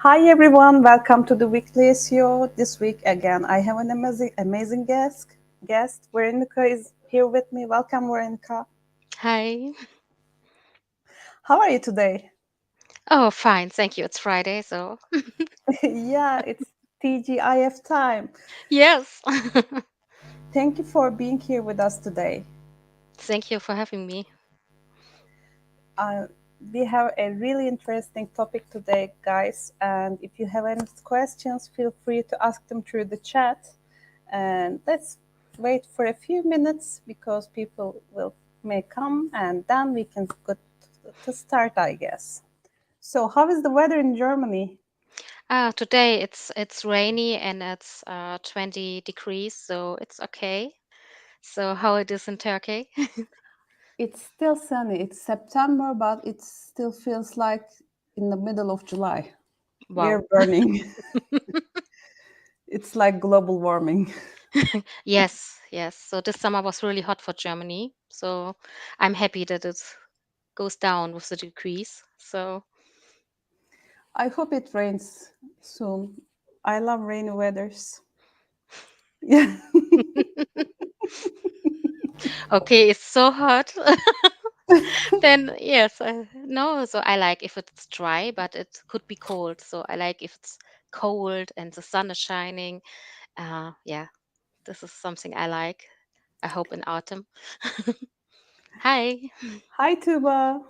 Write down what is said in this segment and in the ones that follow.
Hi everyone, welcome to the weekly SEO. This week again, I have an amazing guest. Veronika is here with me. Welcome, Veronika. Hi. How are you today? Oh, fine. Thank you. It's Friday, so Yeah, it's TGIF time. yes. Thank you for being here with us today. Thank you for having me. Uh, we have a really interesting topic today, guys. And if you have any questions, feel free to ask them through the chat. And let's wait for a few minutes because people will may come, and then we can go to start, I guess. So, how is the weather in Germany? Today it's rainy and it's 20 degrees, so it's okay. So how it is in Turkey? It's still sunny. It's September, but it still feels like in the middle of July. We're Wow. burning. It's like global warming. Yes, yes. So this summer was really hot for Germany. So I'm happy that it goes down with the degrees. So I hope it rains soon. I love rainy weathers. Yeah. okay, it's so hot. Then yes, no. So I like if it's dry, but it could be cold. So I like if it's cold and the sun is shining. Yeah, this is something I like. I hope in autumn. Hi. Hi, Tuba.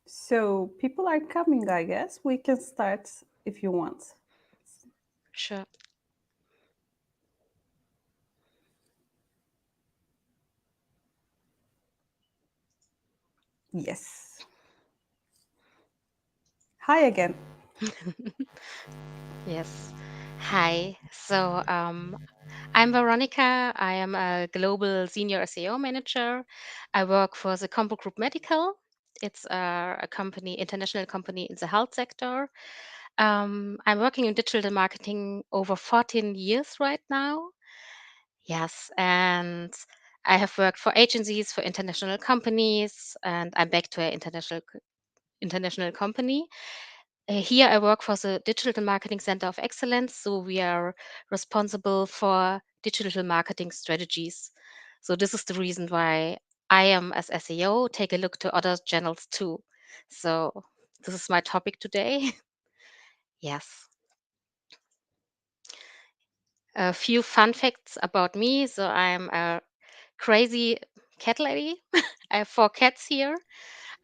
So people are coming, I guess. We can start if you want. Sure. Yes. Hi again. Yes. Hi. So I'm Veronika. I am a global senior SEO manager. I work for the CompuGroup Medical. It's a company, international company in the health sector. I'm working in digital marketing over 14 years right now. Yes, and I have worked for agencies, for international companies, and I'm back to an international company. Here I work for the Digital Marketing Center of Excellence. So we are responsible for digital marketing strategies. So this is the reason why I am as SEO take a look to other channels too. So this is my topic today. Yes. A few fun facts about me. So I'm a crazy cat lady. I have 4 cats here.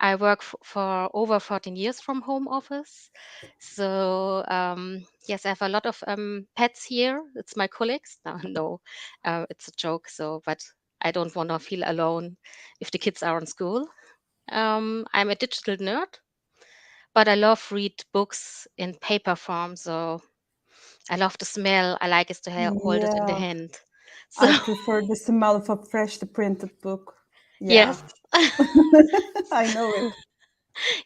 I work for over 14 years from home office. So yes, I have a lot of pets here. It's my colleagues. No, no, it's a joke. So, but I don't want to feel alone if the kids are in school. I'm a digital nerd, but I love read books in paper form. So I love the smell. I like it to hold it in the Yeah, hand. So I prefer the smell of a freshly printed book. Yeah, yes. I know it.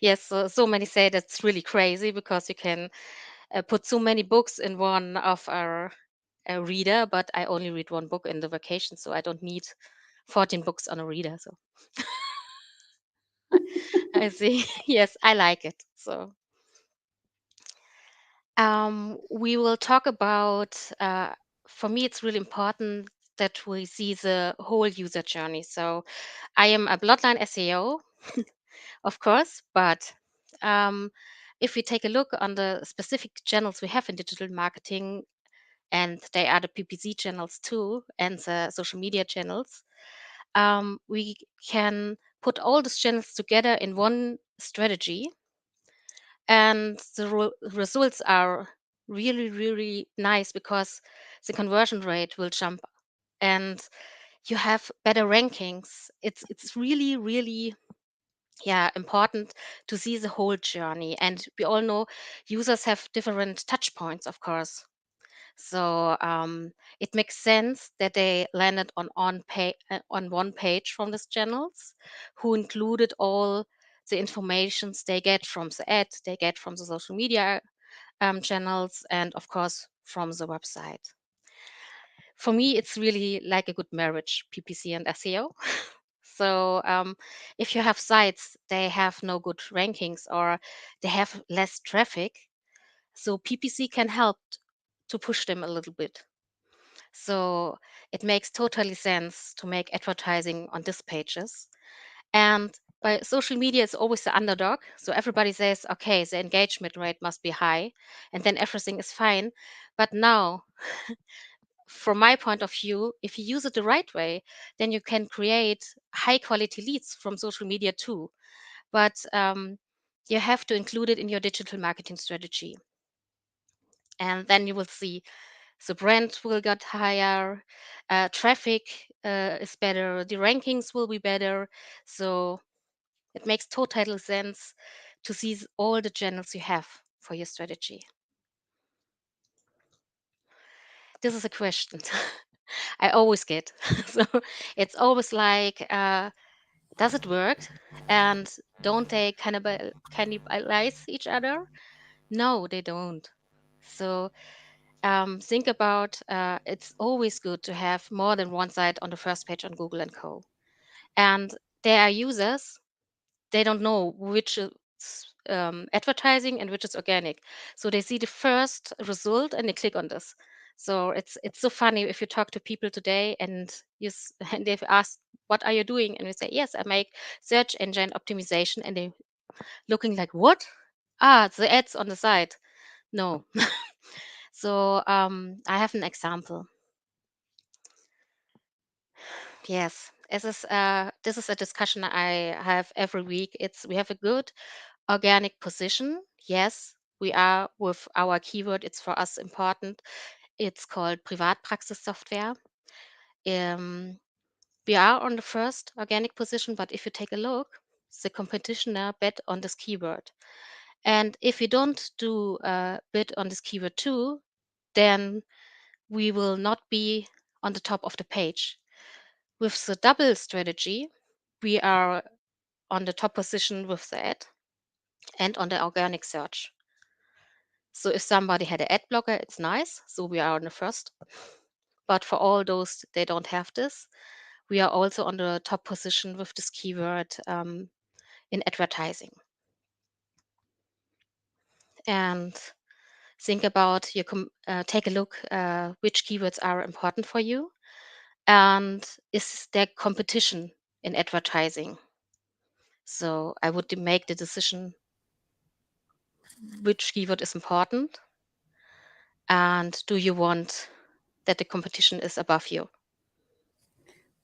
Yes, so many say that's really crazy because you can put so many books in one of our a reader, but I only read one book in the vacation, so I don't need 14 books on a reader. So I see. Yes, I like it. So we will talk about. For me, it's really important that we see the whole user journey. So I am a bloodline SEO, of course, but um, if we take a look on the specific channels we have in digital marketing, and they are the PPC channels too, and the social media channels, we can put all these channels together in one strategy, and the results are really, really nice because the conversion rate will jump and you have better rankings. It's really, really yeah important to see the whole journey, and we all know users have different touch points, of course. So it makes sense that they landed on one page from these channels, who included all the informations they get from the ad, they get from the social media channels, and of course from the website. for me, it's really like a good marriage, PPC and SEO. So if you have sites, they have no good rankings or they have less traffic. So PPC can help to push them a little bit. So it makes totally sense to make advertising on these pages. And by social media, it's always the underdog. So everybody says, okay, the engagement rate must be high, and then everything is fine. But now, from my point of view, if you use it the right way, then you can create high quality leads from social media too. But you have to include it in your digital marketing strategy. And then you will see the brand will get higher, traffic is better, the rankings will be better. So it makes total sense to see all the channels you have for your strategy. This is a question I always get. So it's always like, does it work? And don't they cannibalize each other? No, they don't. So think about it's always good to have more than one site on the first page on Google and Co. And there are users, they don't know which is advertising and which is organic. So they see the first result and they click on this. So it's so funny if you talk to people today and and they've asked, what are you doing? And we say, yes, I make search engine optimization. And they looking like, what? Ah, the ads on the side. No. So I have an example. Yes, this is a discussion I have every week. It's we have a good organic position. Yes, we are with our keyword. It's for us important. It's called Privatpraxissoftware. Um, we are on the first organic position, but if you take a look, the competition now bet on this keyword. And if you don't do a bid on this keyword too, then we will not be on the top of the page. With the double strategy, we are on the top position with the ad and on the organic search. So if somebody had an ad blocker, it's nice. So we are on the first. But for all those they don't have this, we are also on the top position with this keyword in advertising. And think about take a look which keywords are important for you, and is there competition in advertising. So I would make the decision which keyword is important, and do you want that the competition is above you.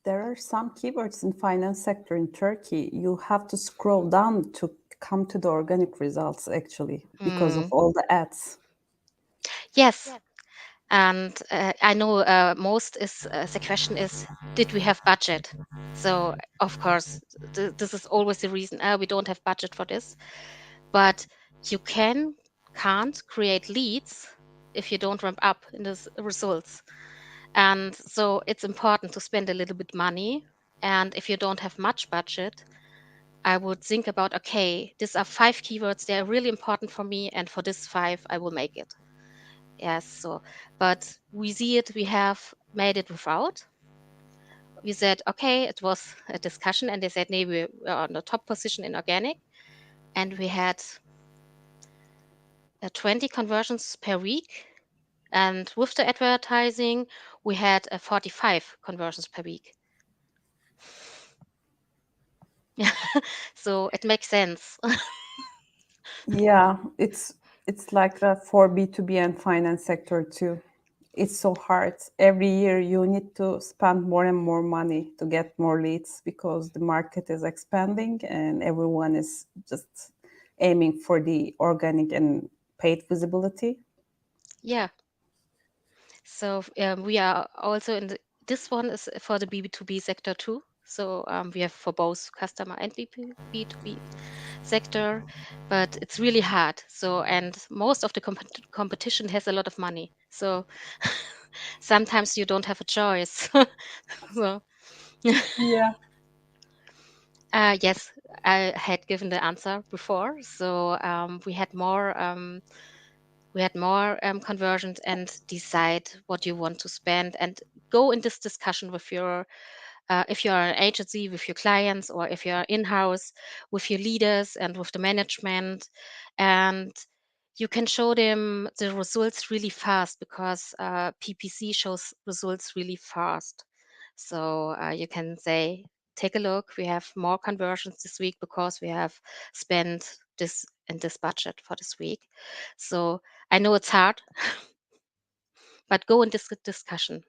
There are some keywords in finance sector in Turkey. You have to scroll down to come to the organic results actually because of all the ads. Yes, and I know most is the question is, did we have budget? So of course this is always the reason, we don't have budget for this. But you can't create leads if you don't ramp up in the results. And so it's important to spend a little bit money. And if you don't have much budget, I would think about, okay, these are 5 keywords, they're really important for me, and for this 5 I will make it. Yes, so but we see it, we have made it without. We said, okay, it was a discussion, and they said, nee, we're on the top position in organic, and we had 20 conversions per week. And with the advertising, we had 45 conversions per week. So it makes sense. Yeah, it's like that for B2B and finance sector too. It's so hard. Every year you need to spend more and more money to get more leads because the market is expanding and everyone is just aiming for the organic and paid visibility. Yeah. So we are also this one is for the B2B sector too. So we have for both customer and B2B sector, but it's really hard. So, and most of the competition has a lot of money. So sometimes you don't have a choice. So, Yeah. yes, I had given the answer before. So we had more we had more conversions, and decide what you want to spend, and go in this discussion with your if you're an agency, with your clients, or if you're in-house, with your leaders and with the management. And you can show them the results really fast, because PPC shows results really fast. So you can say, take a look, we have more conversions this week because we have spent this and this budget for this week. So I know it's hard, but go in this discussion.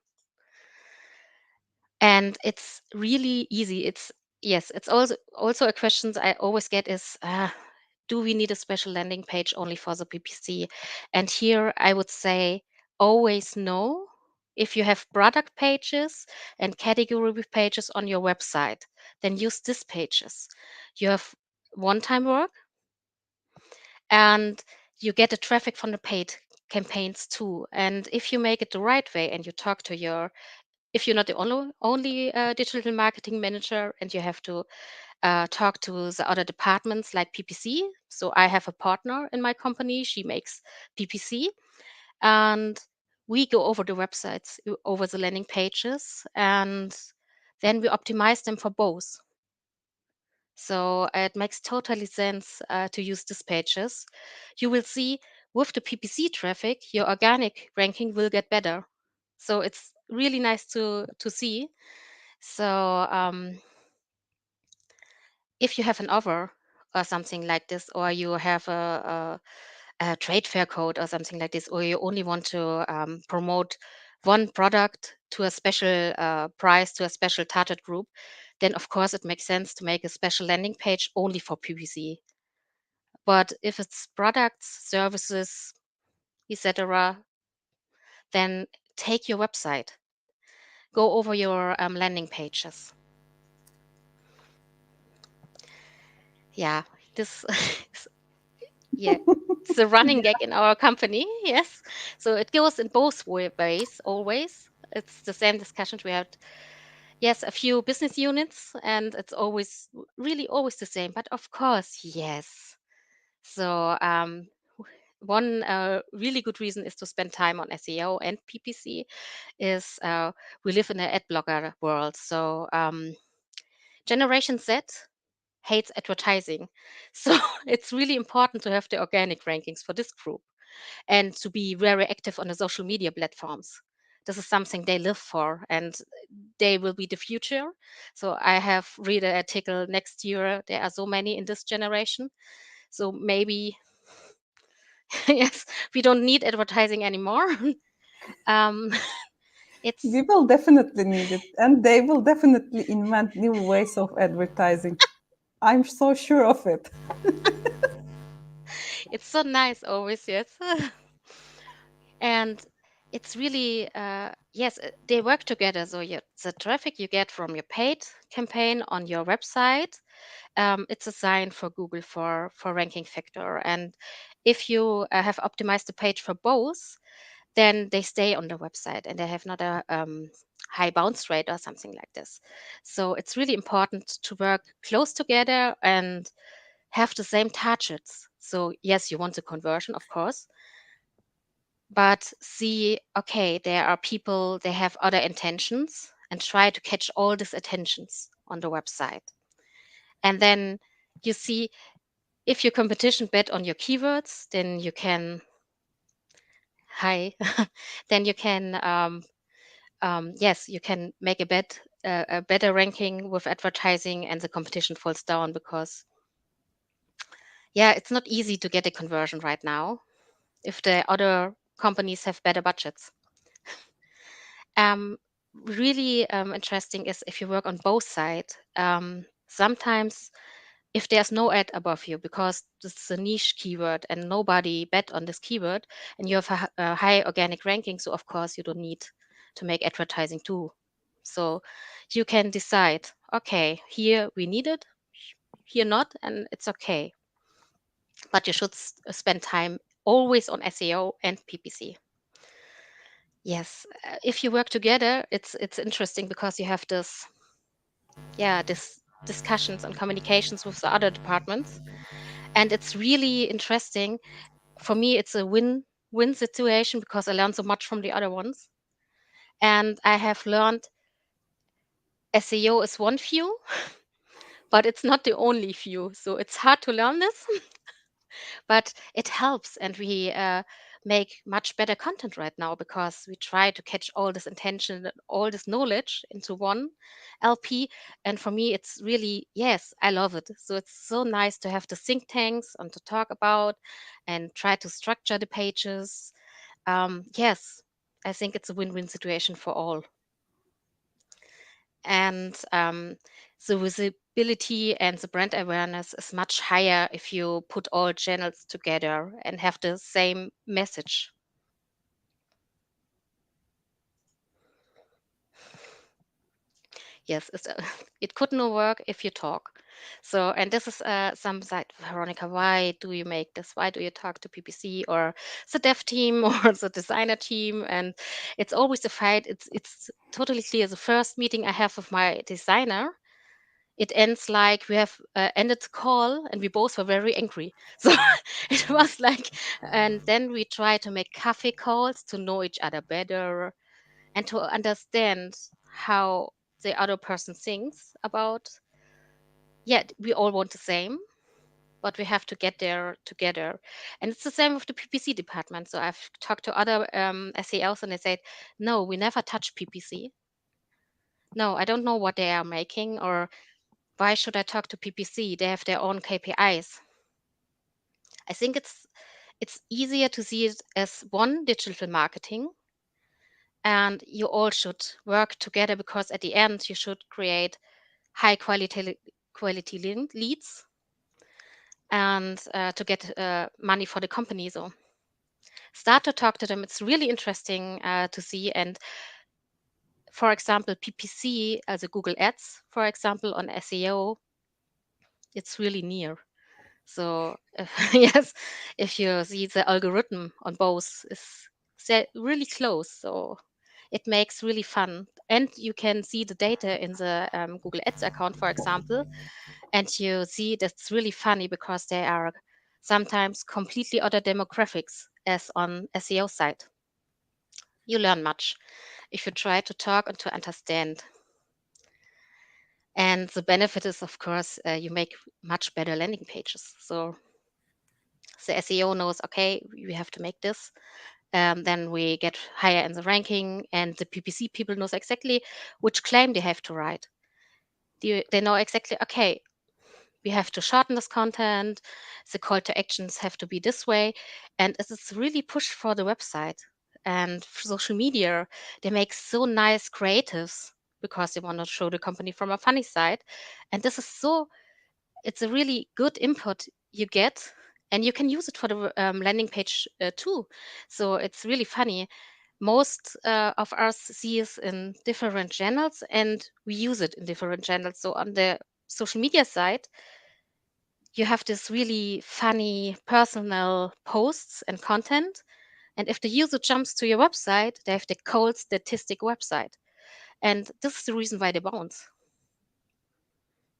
And it's really easy. It's yes, it's also a question I always get is, do we need a special landing page only for the PPC? And here I would say always no. If you have product pages and category pages on your website, then use these pages. You have one-time work, and you get the traffic from the paid campaigns too. And if you make it the right way, and you talk to your, if you're not the only digital marketing manager, and you have to talk to the other departments like PPC. So I have a partner in my company, she makes PPC, and we go over the websites, over the landing pages, and then we optimize them for both. So it makes totally sense to use these pages. You will see with the PPC traffic, your organic ranking will get better. So it's really nice to see. So if you have an offer or something like this, or you have a trade fair code or something like this, or you only want to promote one product to a special price to a special target group, then of course it makes sense to make a special landing page only for PPC. But if it's products, services, etc., then take your website, go over your landing pages. Yeah, this yeah, it's a running gag in our company. Yes, so it goes in both ways always. It's the same discussions we had. Yes, a few business units, and it's always really always the same. But of course, yes. So one really good reason is to spend time on SEO and PPC is we live in an ad blocker world. So Generation Z hates advertising. So it's really important to have the organic rankings for this group, and to be very active on the social media platforms. This is something they live for, and they will be the future. So I have read an article next year. There are so many in this generation. So maybe, yes, we don't need advertising anymore. um, it's We will definitely need it, and they will definitely invent new ways of advertising. I'm so sure of it. it's so nice always, yes. And it's really yes, they work together. So the traffic you get from your paid campaign on your website, it's a sign for Google for ranking factor. And if you have optimized the page for both, then they stay on the website, and they have not a high bounce rate or something like this. So it's really important to work close together and have the same targets. So yes, you want the conversion, of course, but see, okay, there are people, they have other intentions, and try to catch all these attentions on the website. And then you see, if your competition bet on your keywords, then you can, hi, then you can, yes, you can make a bet, a better ranking with advertising, and the competition falls down, because, yeah, it's not easy to get a conversion right now if the other companies have better budgets. Um, really interesting is if you work on both sides. Sometimes if there's no ad above you, because this is a niche keyword and nobody bet on this keyword, and you have a high organic ranking, so of course you don't need to make advertising too. So you can decide, okay, here we need it, here not, and it's okay. But you should spend time always on SEO and PPC. Yes, if you work together, it's interesting, because you have this, yeah, this discussions and communications with the other departments, and it's really interesting. For me, it's a win win-win situation because I learned so much from the other ones. And I have learned SEO is one view, but it's not the only view. So it's hard to learn this, but it helps. And we make much better content right now because we try to catch all this intention, all this knowledge into one LP. And for me, it's really, yes, I love it. So it's so nice to have the think tanks and to talk about and try to structure the pages. Yes, I think it's a win-win situation for all. And the visibility and the brand awareness is much higher if you put all channels together and have the same message. Yes, it could not work if you talk. So, and this is some side, Veronika, why do you make this? Why do you talk to PPC or the dev team or the designer team? And it's always a fight. It's totally clear. The first meeting I have with my designer, it ends like we have ended the call and we both were very angry. So it was like, and then we try to make coffee calls to know each other better and to understand how the other person thinks about. Yeah, we all want the same, but we have to get there together. And it's the same with the PPC department. So I've talked to other SELs and they said, no, we never touch PPC. No, I don't know what they are making, or why should I talk to PPC? They have their own KPIs. I think it's easier to see it as one digital marketing, and you all should work together because at the end you should create high quality leads and to get money for the company. So start to talk to them. It's really interesting to see. And for example, PPC as a Google Ads, for example, on SEO, it's really near. So yes, if you see the algorithm on both is really close, so it makes really fun. And you can see the data in the Google Ads account, for example, and you see that's really funny because they are sometimes completely other demographics as on SEO side. You learn much if you try to talk and to understand. And the benefit is, of course, you make much better landing pages. So the SEO knows, okay, we have to make this. Then we get higher in the ranking, and the PPC people knows exactly which claim they have to write. They know exactly, okay, we have to shorten this content. The call to actions have to be this way, and it is really push for the website and for social media. They make so nice creatives because they want to show the company from a funny side, and this is so it's a really good input you get, and you can use it for the landing page too. So it's really funny. Most of us see it in different channels and we use it in different channels. So on the social media side, you have this really funny personal posts and content. And if the user jumps to your website, they have the cold statistic website. And this is the reason why they bounce.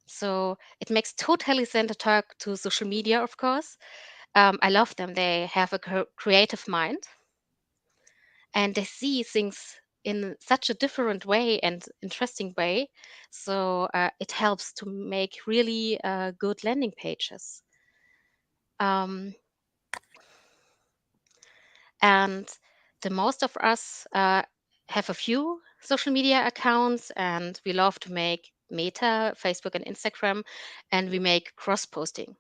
So it makes totally sense to talk to social media, of course. I love them. They have a creative mind and they see things in such a different way and interesting way. So it helps to make really good landing pages. Um, and the most of us have a few social media accounts and we love to make Meta, Facebook, and Instagram, and we make cross posting.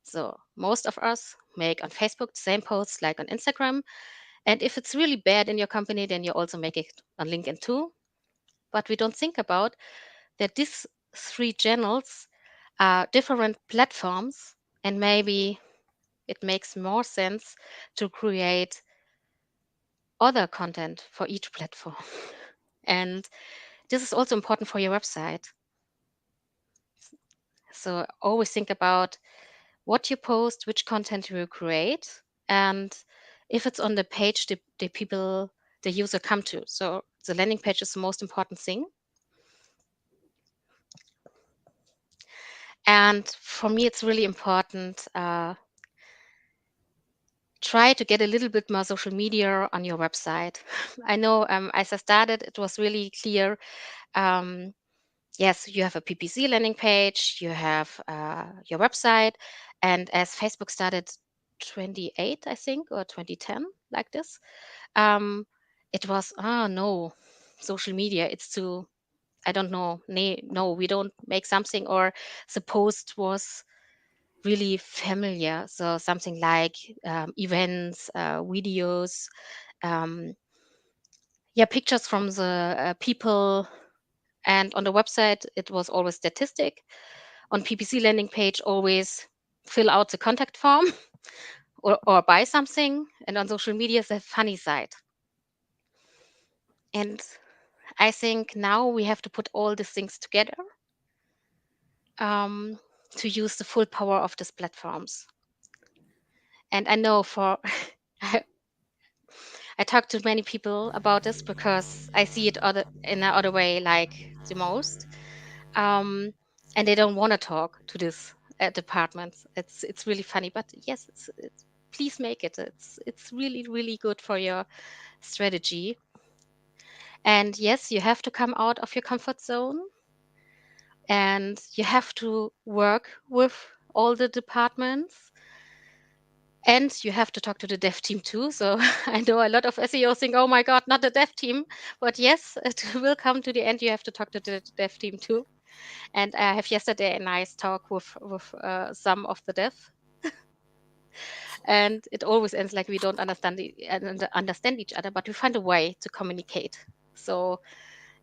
So most of us make on Facebook the same posts like on Instagram. And if it's really bad in your company, then you also make it on LinkedIn too. But we don't think about that these three channels are different platforms, and maybe it makes more sense to create other content for each platform. And this is also important for your website. So always think about what you post, which content you create, and if it's on the page the user come to. So the landing page is the most important thing. And for me, it's really important. try to get a little bit more social media on your website. I know as I started, it was really clear. Um, yes, you have a PPC landing page, you have your website, and as Facebook started 28, I think, or 2010, like this, um, it was, no, social media, it's too, I don't know, no, we don't make something, or the post was really familiar. So something like events, videos, um, yeah, pictures from the people. And on the website, it was always statistic. On PPC landing page, always fill out the contact form or buy something. And on social media, the funny side. And I think now we have to put all these things together um, to use the full power of these platforms. And I know for I talk to many people about this because I see it in another way, like the most. Um, and they don't want to talk to this departments. It's really funny, but yes, please make it. It's really really good for your strategy. And yes, you have to come out of your comfort zone, and you have to work with all the departments, and you have to talk to the dev team too. So I know a lot of SEOs think, oh my God, not the dev team. But yes, it will come to the end. You have to talk to the dev team too. And I have yesterday a nice talk with some of the dev, and it always ends like we don't understand each other, but we find a way to communicate. So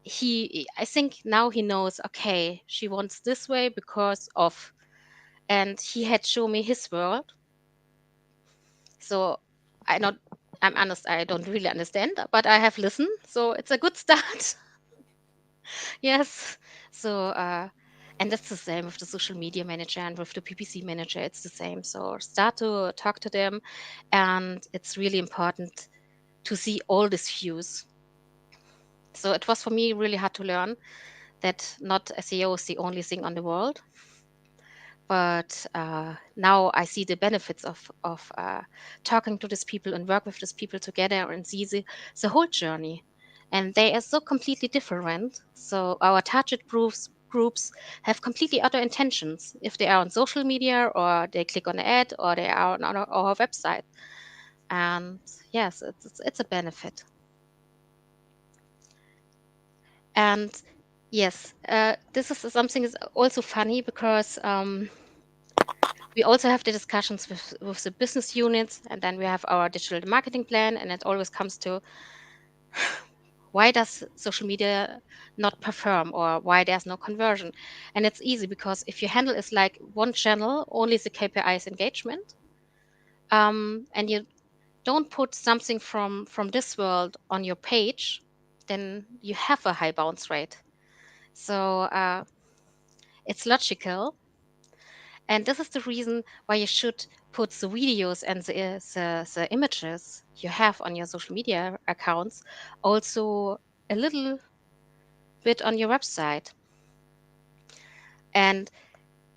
I think now he knows. Okay, she wants this way because of, and he had shown me his world. So I not, I'm honest, I don't really understand, but I have listened. So it's a good start. Yes. So, and that's the same with the social media manager and with the PPC manager. It's the same. So start to talk to them, and it's really important to see all these views. So it was for me really hard to learn that not SEO is the only thing on the world, but now I see the benefits of talking to these people and work with these people together and see the whole journey. And they are so completely different. So our target groups have completely other intentions if they are on social media or they click on an ad or they are on our website. And yes, it's a benefit. And yes, this is something is also funny because we also have the discussions with the business units, and then we have our digital marketing plan, and it always comes to why does social media not perform, or why there's no conversion. And it's easy because if your handle is like one channel, only the KPI is engagement, and you don't put something from this world on your page, then you have a high bounce rate. So it's logical. And this is the reason why you should put the videos and the images you have on your social media accounts also a little bit on your website. And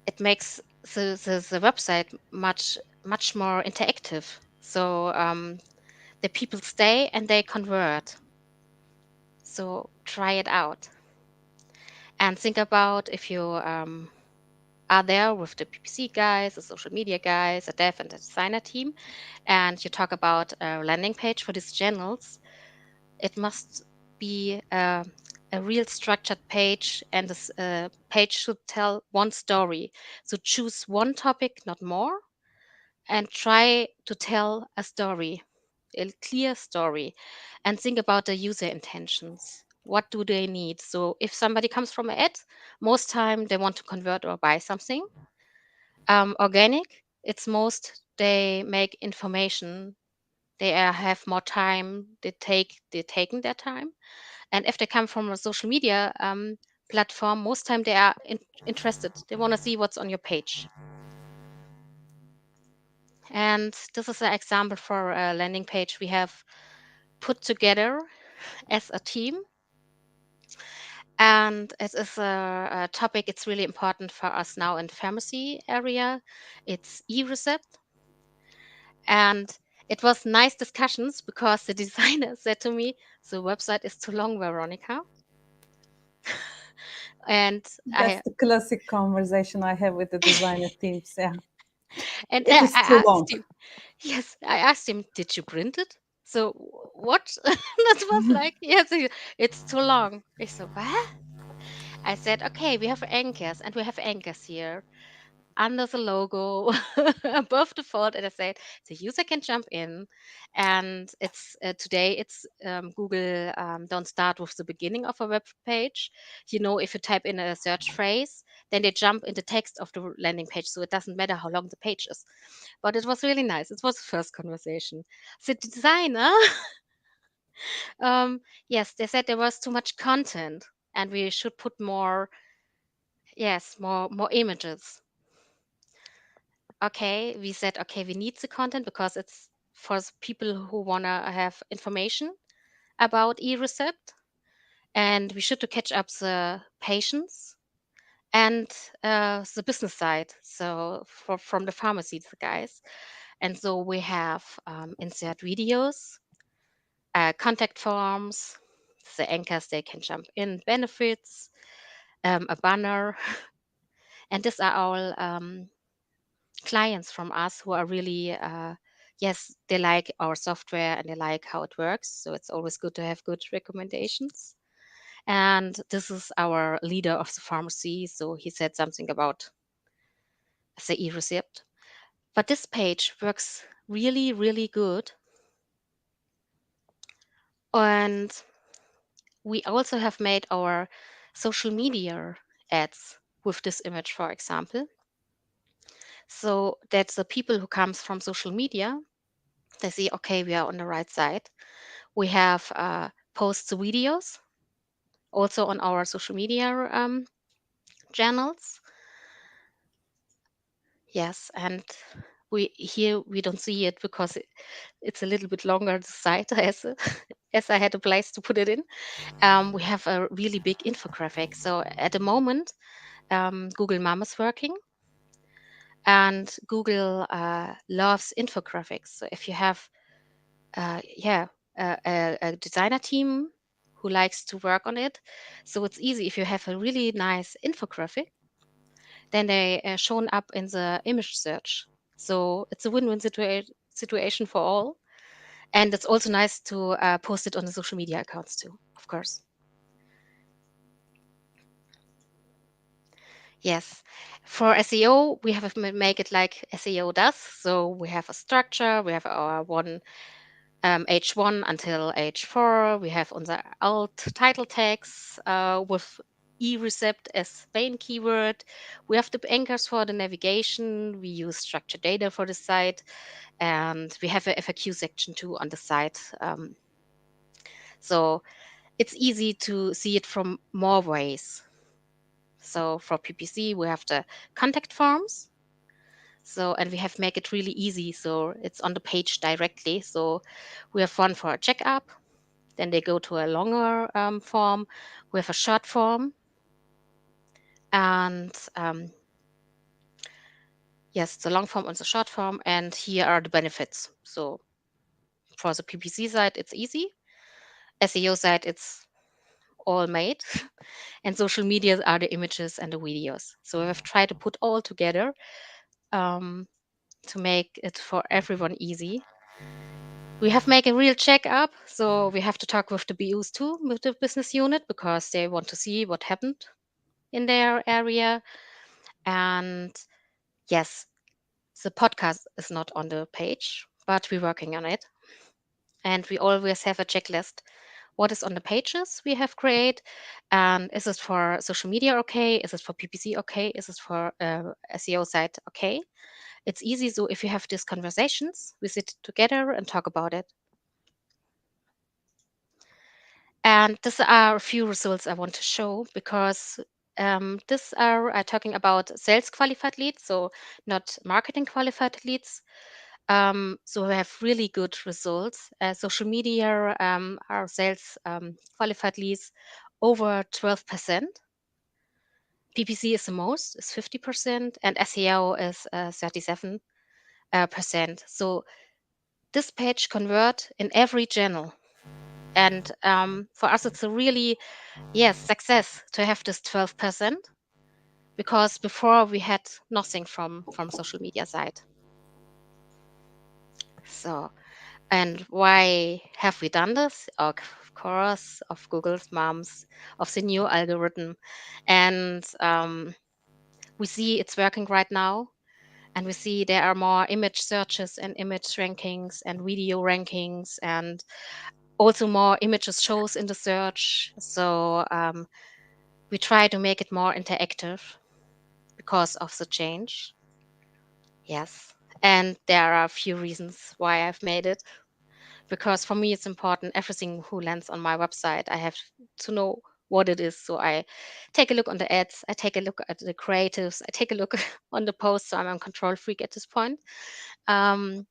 it makes the website much more interactive. So the people stay and they convert. So try it out. And think about if you are there with the PPC guys, the social media guys, the dev and the designer team, and you talk about a landing page for these channels, it must be a real structured page, and this page should tell one story. So choose one topic, not more, and try to tell a story, a clear story, and think about the user intentions. What do they need? So if somebody comes from an ad, most time they want to convert or buy something. Organic, it's most they make information. They have more time. They're taking their time. And if they come from a social media platform, most time they are interested. They want to see what's on your page. And this is an example for a landing page we have put together as a team. And it is a topic it's really important for us now in pharmacy area. It's e-recept. And it was nice discussions because the designer said to me, "The website is too long, Veronika." And That's I the classic conversation I have with the designer teams. Yeah, and it is I too long. asked him, yes, I asked him, "Did you print it?" So what? That was like, yes, it's too long. I said, "What?" I said, "Okay, we have anchors, and we have anchors here under the logo above the font." And I said the user can jump in, and it's today it's Google don't start with the beginning of a web page. If you type in a search phrase, then they jump in the text of the landing page, so it doesn't matter how long the page is. But it was really nice. It was the first conversation. The designer, yes, they said there was too much content and we should put more, yes, more images. Okay, we said, okay, we need the content because it's for people who want to have information about e-recept, and we should to catch up the patients and the business side, so from the pharmacy, the guys. And so we have insert videos, contact forms, the anchors, they can jump in, benefits, a banner. And these are all clients from us who are really, yes, they like our software and they like how it works. So it's always good to have good recommendations. And this is our leader of the pharmacy. So he said something about the e-receipt. But this page works really, really good. And we also have made our social media ads with this image, for example. So that the people who comes from social media, they see, okay, we are on the right side. We have posts videos also on our social media channels. Yes, and we don't see it because it's a little bit longer the site as as I had a place to put it in. We have a really big infographic. So at the moment, Google Mom is working, and Google loves infographics. So if you have, yeah, a designer team who likes to work on it, so it's easy. If you have a really nice infographic, then they shown up in the image search. So it's a win-win situation for all. And it's also nice to post it on the social media accounts too, of course. Yes. For SEO, we have to make it like SEO does. So we have a structure, we have our one H1 until H4. We have on the alt title tags with e-recept as main keyword. We have the anchors for the navigation. We use structured data for the site, and we have a FAQ section too on the site. So it's easy to see it from more ways. So for PPC, we have the contact forms. So, and we have make it really easy. So it's on the page directly. So we have one for a checkup. Then they go to a longer form. We have a short form. And yes, the long form and the short form. And here are the benefits. So for the PPC side, it's easy. SEO side, it's all made. And social media are the images and the videos. So we have tried to put all together to make it for everyone easy. We have make a real checkup, so we have to talk with the BUs too, with the business unit, because they want to see what happened in their area. And yes, the podcast is not on the page, but we're working on it. And we always have a checklist. What is on the pages we have created? And is it for social media okay? Is it for PPC okay? Is it for SEO site okay? It's easy. So if you have these conversations, we sit together and talk about it. And these are a few results I want to show, because these are talking about sales qualified leads, so not marketing qualified leads. So we have really good results. Social media, our sales qualified leads over 12%. PPC is the most, is 50%, and SEO is 37%. So this page convert in every channel. And for us, it's a really, yes, success to have this 12%, because before we had nothing from social media side. So, and why have we done this? Of course, of Google's moms, of the new algorithm. And we see it's working right now. And we see there are more image searches and image rankings and video rankings, and also more images shows in the search. So we try to make it more interactive because of the change. Yes. And there are a few reasons why I've made it. Because for me, it's important everything who lands on my website, I have to know what it is. So I take a look on the ads, I take a look at the creatives, I take a look on the posts. So I'm a control freak at this point. Um,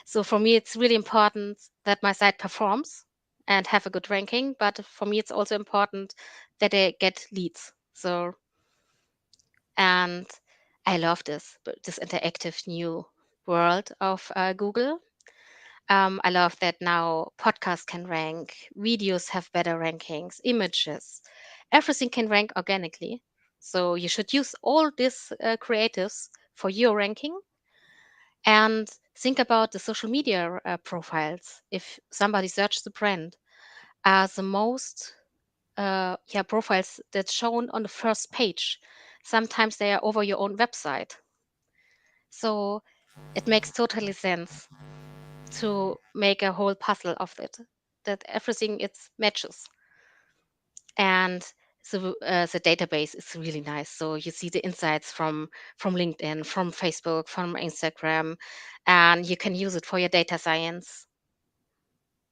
so for me, it's really important that my site performs and have a good ranking. But for me, it's also important that I get leads. So, and I love this interactive new world of Google. I love that now podcasts can rank, videos have better rankings, images, everything can rank organically. So you should use all these creatives for your ranking, and think about the social media profiles. If somebody searches the brand, are the most profiles that's shown on the first page. Sometimes they are over your own website. So it makes totally sense to make a whole puzzle of it, that everything it matches. And so the database is really nice. So you see the insights from LinkedIn, from Facebook, from Instagram, and you can use it for your data science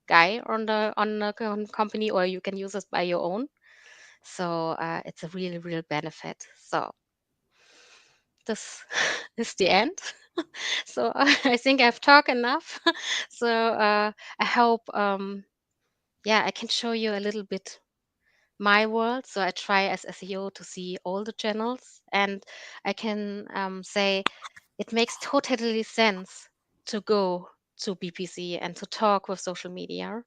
guy on company, or you can use it by your own. So it's a really real benefit. So this is the end. So I think I've talked enough. So I hope I can show you a little bit my world. So I try as SEO to see all the channels, and I can say it makes totally sense to go to PPC and to talk with social media,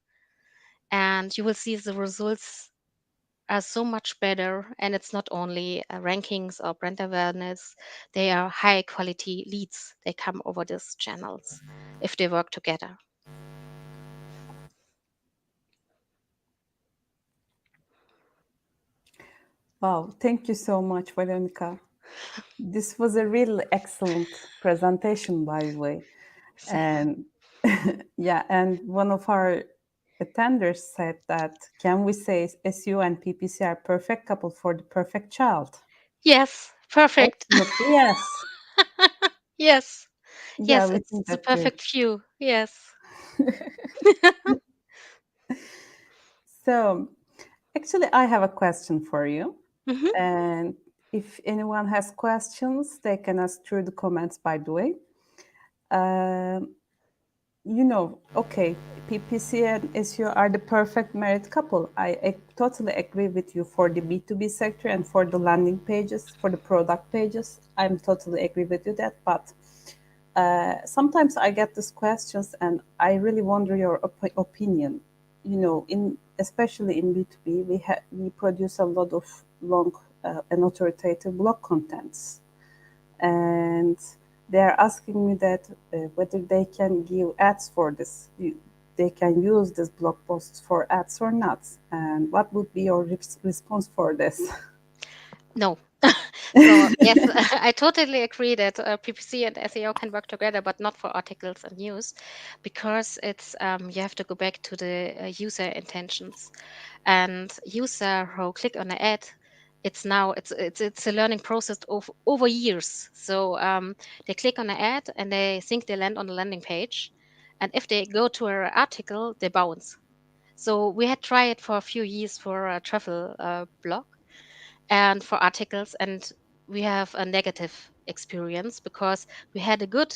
and you will see the results are so much better. And it's not only rankings or brand awareness, they are high quality leads. They come over these channels if they work together. Wow, thank you so much, Veronika. This was a really excellent presentation, by the way. So, And yeah, and one of our attenders said that, can we say SEO and PPC are perfect couple for the perfect child? yes, perfect. Absolutely, yes. Yes, Yeah, yes, we it's think the that too. perfect view. Yes. So, actually, I have a question for you. Hmm. And if anyone has questions, they can ask through the comments, by the way. Um, okay, PPC and SEO are the perfect married couple. I totally agree with you for the B2B sector and for the landing pages, for the product pages. I'm totally agree with you that. But sometimes I get these questions and I really wonder your opinion. In especially in B2B, we produce a lot of long and authoritative blog contents, and they're asking me that whether they can give ads for this. They can use this blog posts for ads or not. And what would be your response for this? No. So yes, I totally agree that PPC and SEO can work together, but not for articles and news, because it's you have to go back to the user intentions. And user who click on an ad, it's a learning process of over years. So they click on an ad and they think they land on the landing page, and if they go to an article, they bounce. So we had tried it for a few years for a travel blog and for articles, and we have a negative experience because we had a good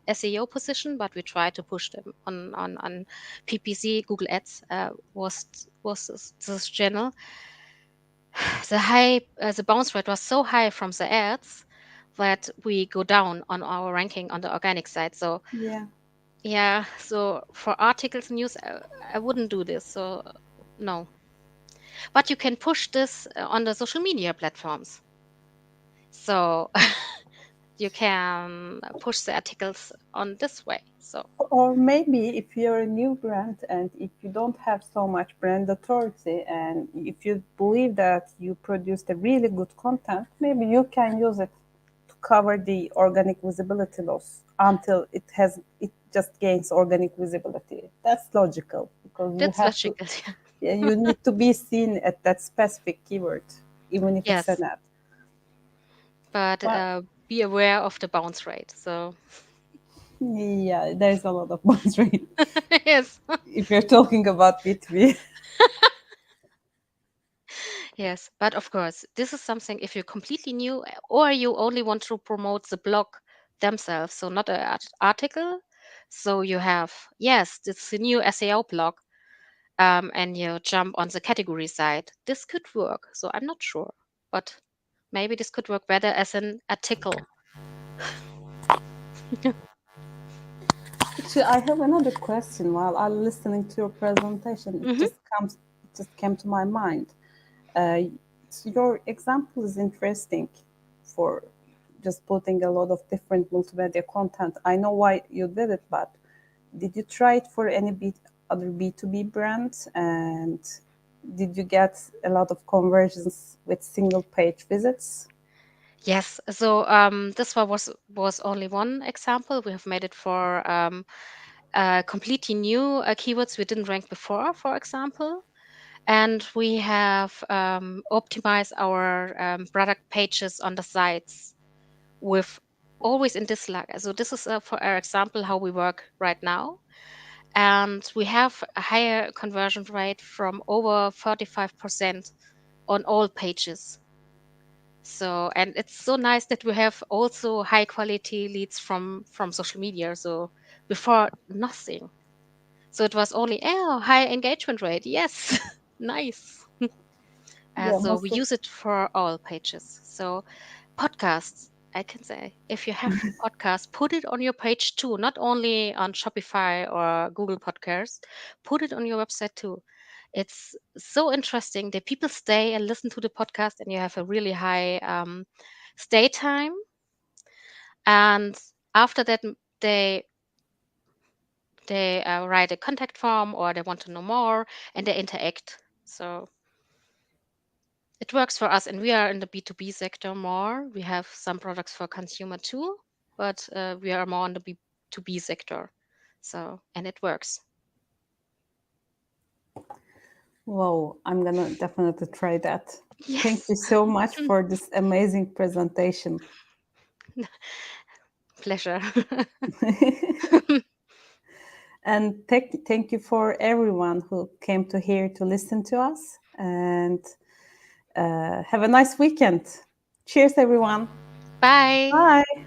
SEO position, but we tried to push them on PPC. Google Ads was this channel. The bounce rate was so high from the ads that we go down on our ranking on the organic side. So Yeah. Yeah, so for articles, news, I wouldn't do this. So no, but you can push this on the social media platforms. So you can push the articles on this way. So Or maybe if you're a new brand and if you don't have so much brand authority and if you believe that you produced a really good content, maybe you can use it to cover the organic visibility loss until it just gains organic visibility. That's logical because you that's have to, logical. yeah, you need to be seen at that specific keyword, even if it's Yes, an ad. but But be aware of the bounce rate. So yeah, there's a lot of bounce rate yes, if you're talking about B2B. yes. But of course, this is something if you're completely new or you only want to promote the blog themselves, so not an article. So you have, yes, it's a new SEO blog, and you jump on the category side. This could work. So I'm not sure, but maybe this could work better as an article. Actually, I have another question while I'm listening to your presentation. Hmm. It just came to my mind. So your example is interesting for just putting a lot of different multimedia content. I know why you did it, but did you try it for any other B2B brands? And did you get a lot of conversions with single page visits? Yes. So this one was only one example. We have made it for completely new keywords we didn't rank before, for example. And we have optimized our product pages on the sites with always in this lag. So this is for our example how we work right now. And we have a higher conversion rate from over 35% on all pages. So, and it's so nice that we have also high quality leads from social media. So before nothing. So it was only high engagement rate. Yes, nice. Yeah, So we most of use it for all pages. So podcasts, I can say, if you have a podcast, put it on your page too, not only on Shopify or Google Podcasts. Put it on your website too. It's so interesting that people stay and listen to the podcast, and you have a really high stay time. And after that, they write a contact form or they want to know more and they interact. So it works for us, and we are in the B2B sector more. We have some products for consumer too, but we are more in the B2B sector. So, and it works. Wow, I'm gonna definitely try that. Thank Yes. you so much for this amazing presentation. Pleasure. And thank you for everyone who came to here to listen to us. And have a nice weekend. Cheers, everyone. Bye. Bye.